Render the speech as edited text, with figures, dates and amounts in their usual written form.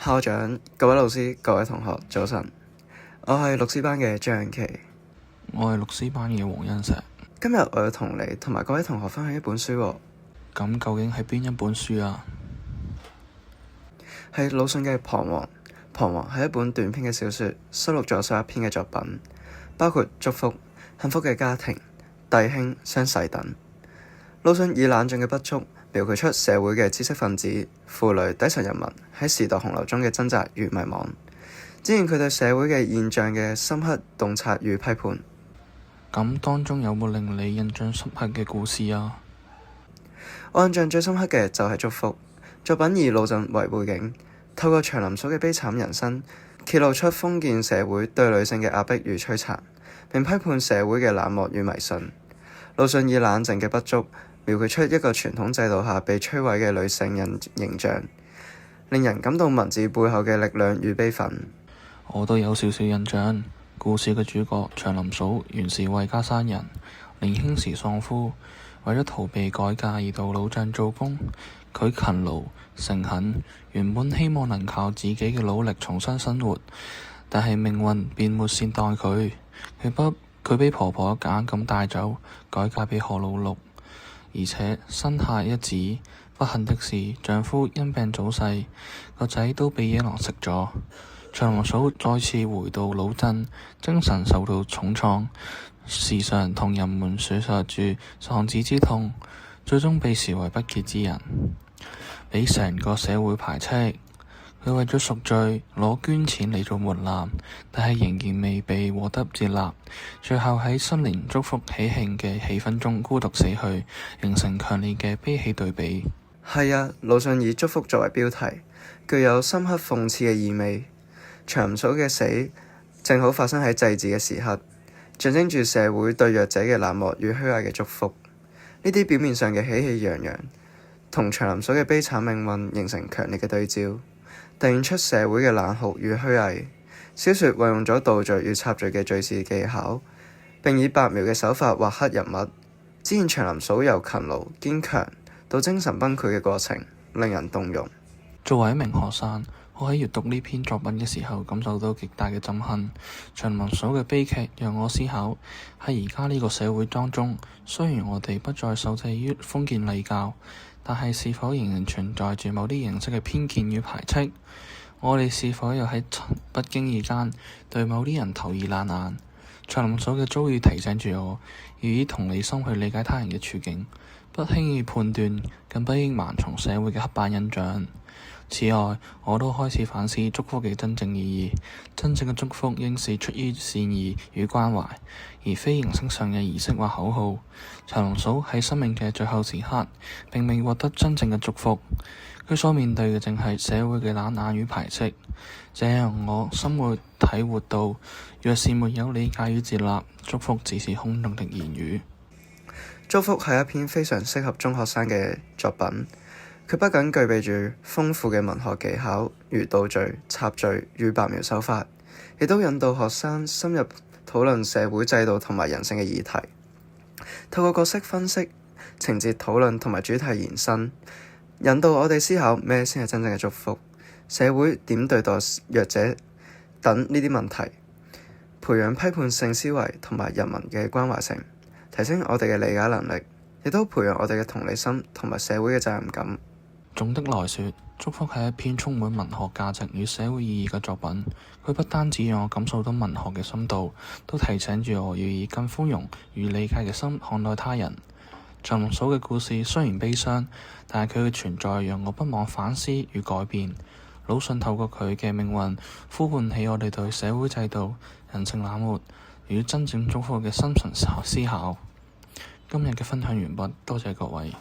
校長、各位老師、各位同學，早晨。我係六師班嘅張琪。我係六師班嘅黃恩石。今日我要同你同埋各位同學分享一本書喎。咁究竟係邊一本書啊？係魯迅嘅《彷徨》。《彷徨》係一本短篇嘅小說，收錄咗11篇嘅作品，包括祝福、幸福嘅家庭、弟兄、相逝等。魯迅以冷峻嘅筆觸，描繪出社會嘅知識分子、婦女、底層人民喺時代洪流中嘅掙扎與迷茫，展現佢對社會嘅現象嘅深刻洞察與批判。咁當中有冇令你印象深刻嘅故事啊？我印象最深刻嘅就係祝福。作品以魯迅為背景，透過祥林嫂嘅悲慘人生，揭露出封建社會對女性嘅壓迫與摧殘，並批判社會嘅冷漠與迷信。魯迅以冷靜嘅筆觸，描繪出一個傳統制度下被摧毀嘅女性形象，令人感到文字背後嘅力量與悲憤。我都有少少印象。故事嘅主角祥林嫂原是痿家山人，年輕時喪夫，為咗逃避改嫁而到老鄭做工。佢勤勞誠懇，原本希望能靠自己嘅努力重新生活，但係命運便沒善待佢。佢被婆婆硬咁帶走，改嫁俾何老六，而且生下一子。不幸的是，丈夫因病早逝，個仔都被野狼食咗。祥林嫂再次回到老鎮，精神受到重創，時常同人們訴說住喪子之痛，最終被視為不潔之人，俾成個社會排斥。佢為咗贖罪，攞捐錢嚟做門檻，但係仍然未被獲得接納，最後喺新年祝福喜慶嘅氣氛中孤獨死去，形成強烈嘅悲喜對比。係啊，魯迅以祝福作為標題，具有深刻諷刺嘅意味。祥林嫂嘅死正好發生喺祭祀嘅時刻，象徵住社會對弱者嘅冷漠與虛偽嘅祝福。呢啲表面上嘅喜氣洋洋，同祥林嫂嘅悲慘命運形成強烈嘅對照，突顯出社會嘅冷酷與虛偽。小說運用咗倒敘與插敘嘅敘事技巧，並以白描嘅手法畫刻人物，展現祥林嫂由勤勞堅強到精神崩潰嘅過程，令人動容。作為一名學生，我喺閱讀呢篇作品嘅時候，感受到極大嘅震撼。祥林嫂嘅悲劇讓我思考，喺而家呢個社會當中，雖然我哋不再受制於封建禮教，但係是否仍然存在住某啲形式嘅偏見與排斥？我哋是否又喺不經意間對某啲人投以冷眼？祥林嫂嘅遭遇提醒住我，要以同理心去理解他人嘅處境，不輕易判斷，更不應盲從社會嘅刻板印象。此外，我都開始反思祝福嘅真正意義。真正嘅祝福應是出於善意與關懷，而非形式上嘅儀式或口號。祥林嫂喺生命嘅最後時刻並未獲得真正嘅祝福，佢所面對嘅正係社會嘅冷眼與排斥。這讓我深會體會到，若是沒有理解與接納，祝福只是空洞的言語。祝福係一篇非常適合中學生嘅作品。佢不僅具備住豐富嘅文學技巧，如倒敘、插敘與白描手法，亦都引導學生深入討論社會制度同埋人性嘅議題。透過角色分析、情節討論同埋主題延伸，引導我哋思考咩先係真正嘅祝福，社會點對待弱者等呢啲問題，培養批判性思維同埋人民嘅關懷性，提升我哋嘅理解能力，亦都培養我哋嘅同理心同埋社會嘅責任感。總的來說，祝福係一篇充滿文學價值與社會意義嘅作品。佢不單止讓我感受到文學嘅深度，都提醒住我要以更寬容與理解嘅心看待他人。祥林嫂嘅故事雖然悲傷，但係佢嘅存在讓我不忘反思與改變。魯迅透過佢嘅命運，呼喚起我哋對社會制度、人性冷漠與真正祝福嘅深層思考。今日嘅分享完畢，多謝各位。